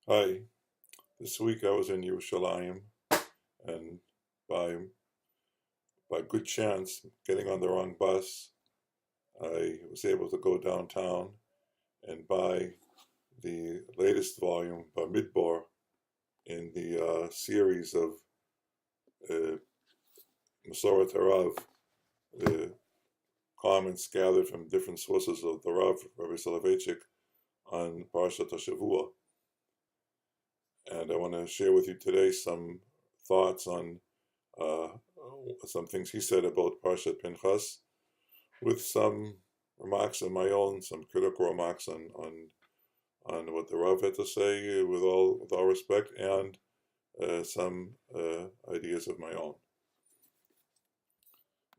Hi, this week I was in Yerushalayim, and by good chance, getting on the wrong bus, I was able to go downtown and buy the latest volume, Bamidbar, in the series of uh, Masoret Harav, the comments gathered from different sources of the Rav, Rabbi Soloveitchik, on Parshat HaShavua. And I want to share with you today some thoughts on uh, some things he said about Parshat Pinhas, with some remarks of my own, some critical remarks on what the Rav had to say, with all respect, and some ideas of my own.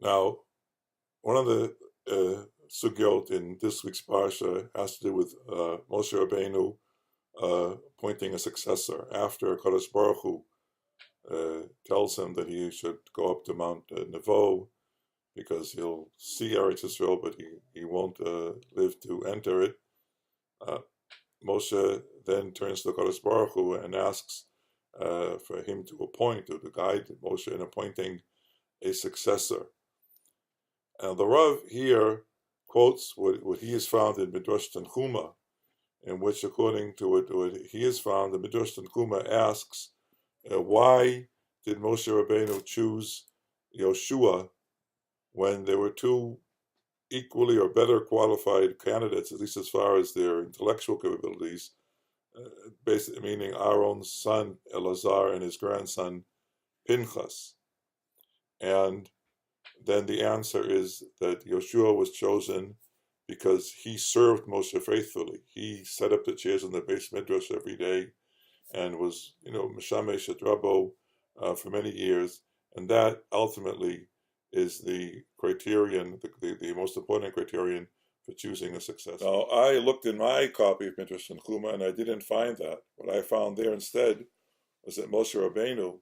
Now, one of the sugyot in this week's parsha has to do with Moshe Rabbeinu appointing a successor after Kadosh Baruch Hu tells him that he should go up to Mount Nevo because he'll see Eretz Yisrael, but he won't live to enter it. Moshe then turns to Kadosh Baruch Hu and asks for him to appoint, or to guide Moshe in appointing a successor. And the Rav here quotes what he has found in Midrash Tanchuma, in which, according to what he has found, the Midrash Tanchuma asks, why did Moshe Rabbeinu choose Yoshua when there were two equally or better qualified candidates, at least as far as their intellectual capabilities, basically meaning Aaron's son Elazar and his grandson Pinchas? And then the answer is that Yoshua was chosen because he served Moshe faithfully. He set up the chairs in the Beis Midrash every day and was, Mishamesh et Rabbo for many years. And that ultimately is the criterion, the most important criterion for choosing a successor. Now, I looked in my copy of Midrash Tanchuma and I didn't find that. What I found there instead was that Moshe Rabbeinu,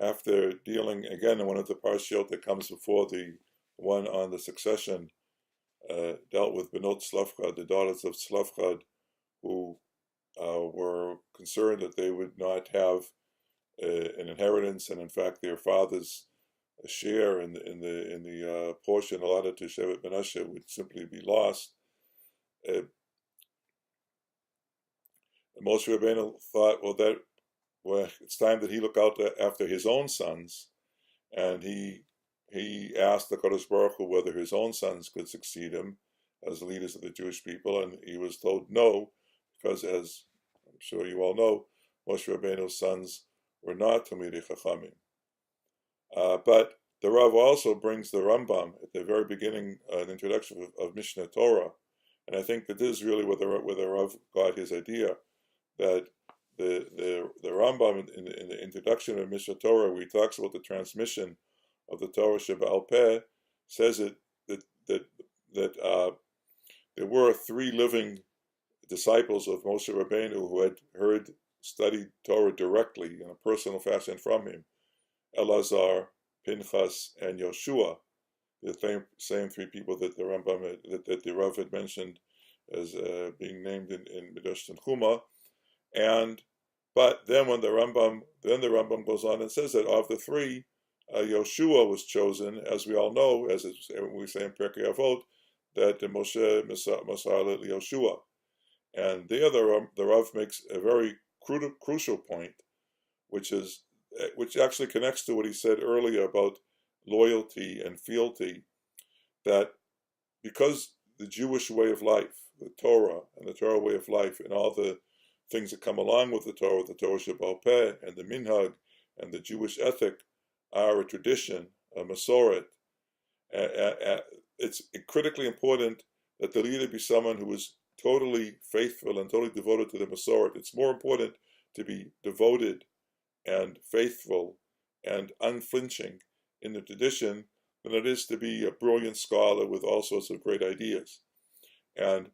after dealing again in one of the parshiot that comes before the one on the succession, dealt with Benot Tzlafchad, the daughters of Tzlafchad, who were concerned that they would not have an inheritance, and in fact their father's share in the portion allotted to Shevet Menashe would simply be lost. Moshe Rabbeinu thought, well, it's time that he look out after his own sons, and he asked the Kadosh Baruch Hu whether his own sons could succeed him as leaders of the Jewish people, and he was told no, because, as I'm sure you all know, Moshe Rabbeinu's sons were not Talmidei Chachamim. But the Rav also brings the Rambam at the very beginning, an introduction of Mishnah Torah, and I think that this is really where the Rav got his idea, that the Rambam in the introduction of Mishnah Torah, where he talks about the transmission of the Torah Sheba'al Peh, says that there were three living disciples of Moshe Rabbeinu who had studied Torah directly in a personal fashion from him: Elazar, Pinchas, and Yoshua, the same three people that the Rambam that the Rav had mentioned as being named in Midrash Tanchuma. But then the Rambam goes on and says that of the three, Yoshua was chosen, as we all know, as we say in Pirkei Avot, that Moshe Masar Yoshua. And there the Rav makes a very crucial point, which actually connects to what he said earlier about loyalty and fealty, that because the Jewish way of life, the Torah and the Torah way of life, and all the things that come along with the Torah Sheba'al Peh, and the Minhag, and the Jewish ethic, are a tradition, a Masoret. It's critically important that the leader be someone who is totally faithful and totally devoted to the Masoret. It's more important to be devoted and faithful and unflinching in the tradition than it is to be a brilliant scholar with all sorts of great ideas. And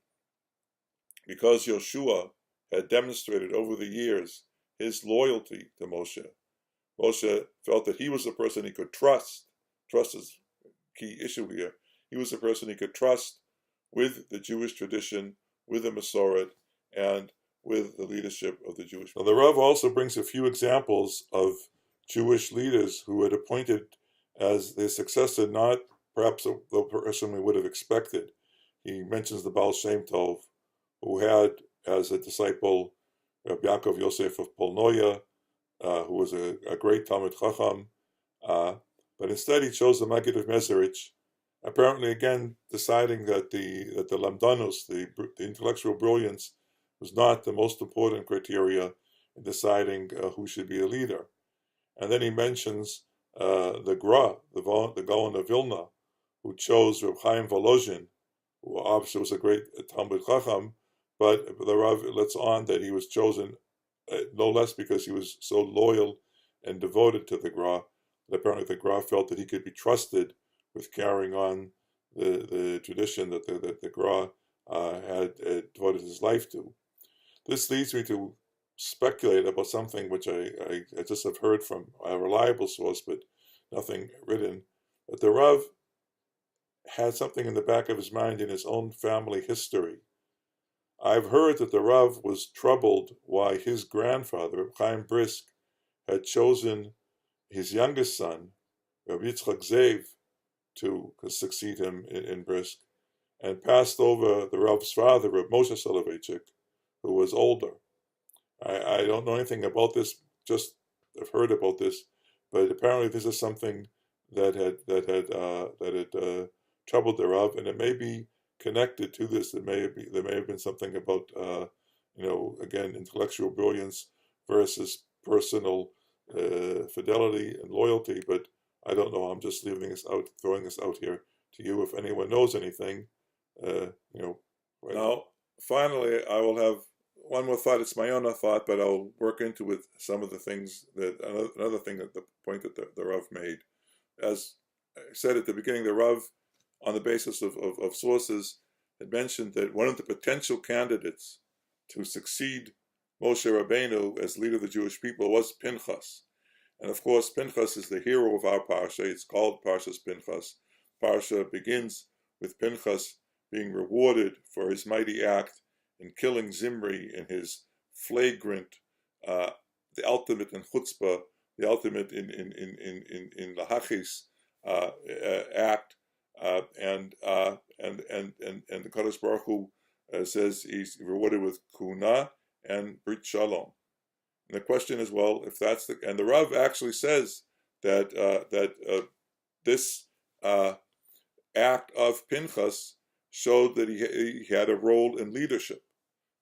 because Yoshua had demonstrated over the years his loyalty to Moshe, Moshe felt that he was the person he could trust. Trust is a key issue here. He was the person he could trust with the Jewish tradition, with the Masoret, and with the leadership of the Jewish people. Now, the Rav also brings a few examples of Jewish leaders who had appointed as their successor, not perhaps the person we would have expected. He mentions the Baal Shem Tov, who had as a disciple Rabbi Yaakov Yosef of Polnoya, who was a great Talmid Chacham, but instead he chose the Maggid of Mezerich, apparently again deciding that the lamdanus, the intellectual brilliance, was not the most important criteria in deciding who should be a leader. And then he mentions the Gra, the Gaon of Vilna, who chose Reb Chaim Volozhin, who obviously was a great Talmid Chacham, but the Rav lets on that he was chosen no less because he was so loyal and devoted to the Gra. Apparently the Gra felt that he could be trusted with carrying on the tradition that the Gra had devoted his life to. This leads me to speculate about something which I just have heard from a reliable source, but nothing written, that the Rav had something in the back of his mind in his own family history. I've heard that the Rav was troubled why his grandfather, Chaim Brisk, had chosen his youngest son, Rabbi Yitzchak Zev, to succeed him in Brisk, and passed over the Rav's father, Rabbi Moshe Soloveitchik, who was older. I don't know anything about this, just have heard about this, but apparently this is something that had troubled the Rav, and it may be connected to this. There may have been something about again, intellectual brilliance versus personal fidelity and loyalty, but I don't know. I'm just leaving this out, throwing this out here to you. If anyone knows anything, Now, finally, I will have one more thought. It's my own thought, but I'll work into with some of the things another thing that the point that the Rav made. As I said at the beginning, the Rav, on the basis of sources, had mentioned that one of the potential candidates to succeed Moshe Rabbeinu as leader of the Jewish people was Pinhas. And of course, Pinhas is the hero of our Parsha. It's called Parshas Pinhas. Parsha begins with Pinhas being rewarded for his mighty act in killing Zimri in his flagrant, the ultimate in chutzpah, the ultimate in lahachis act, and the Kadosh Baruch Hu says he's rewarded with kuna and brit shalom. And the question is, well, if that's and the Rav actually says that this act of Pinchas showed that he had a role in leadership.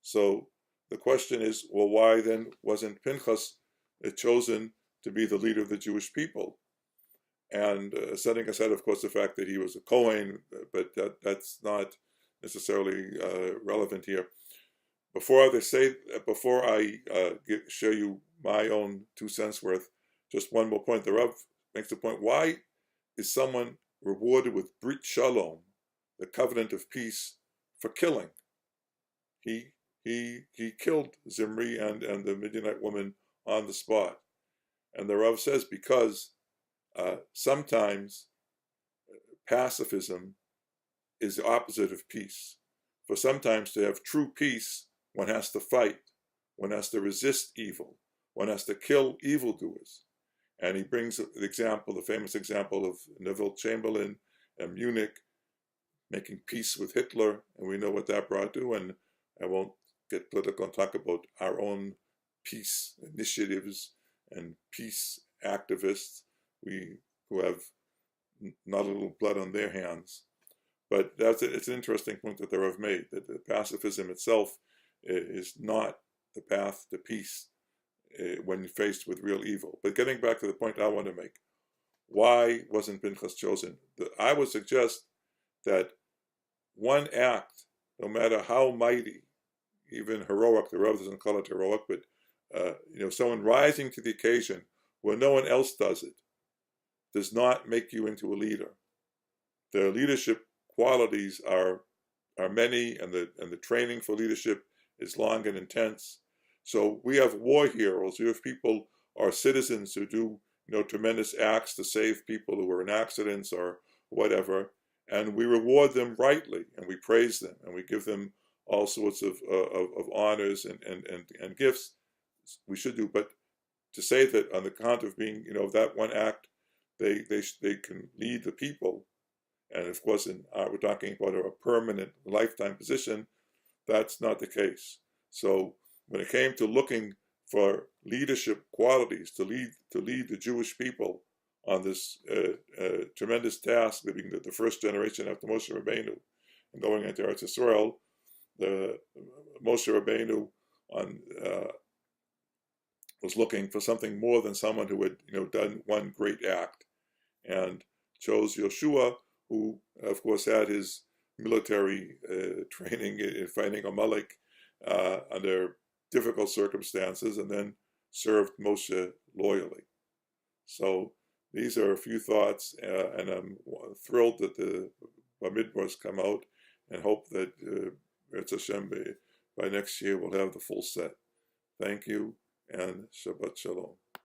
So the question is, well, why then wasn't Pinchas chosen to be the leader of the Jewish people? And setting aside, of course, the fact that he was a Kohen, but that's not necessarily relevant here. Before I show you my own 2 cents worth, just one more point. The Rav makes the point: why is someone rewarded with Brit Shalom, the covenant of peace, for killing? He killed Zimri and the Midianite woman on the spot, and the Rav says because sometimes pacifism is the opposite of peace. For sometimes to have true peace, one has to fight, one has to resist evil, one has to kill evildoers. And he brings the famous example of Neville Chamberlain and Munich making peace with Hitler, and we know what that brought to. And I won't get political and talk about our own peace initiatives and peace activists who have not a little blood on their hands. But it's an interesting point that the Rav made, that the pacifism itself is not the path to peace when faced with real evil. But getting back to the point I want to make, why wasn't Pinchas chosen? I would suggest that one act, no matter how mighty, even heroic, the Rav doesn't call it heroic, but someone rising to the occasion when no one else does it, does not make you into a leader. The leadership qualities are many, and the training for leadership is long and intense. So we have war heroes. We have people, our citizens, who do tremendous acts to save people who are in accidents or whatever, and we reward them rightly, and we praise them, and we give them all sorts of honors and gifts. We should do, but to say that on the account of being, that one act, they can lead the people, and of course, we're talking about a permanent lifetime position. That's not the case. So when it came to looking for leadership qualities to lead the Jewish people on this tremendous task of being the first generation after Moshe Rabbeinu and going into Eretz Yisrael, the Moshe Rabbeinu was looking for something more than someone who had done one great act, and chose Yoshua, who of course had his military training in fighting Amalek under difficult circumstances, and then served Moshe loyally. So these are a few thoughts, and I'm thrilled that the Bamidbars come out, and hope that Eretz Hashem by next year we'll have the full set. Thank you, and Shabbat Shalom.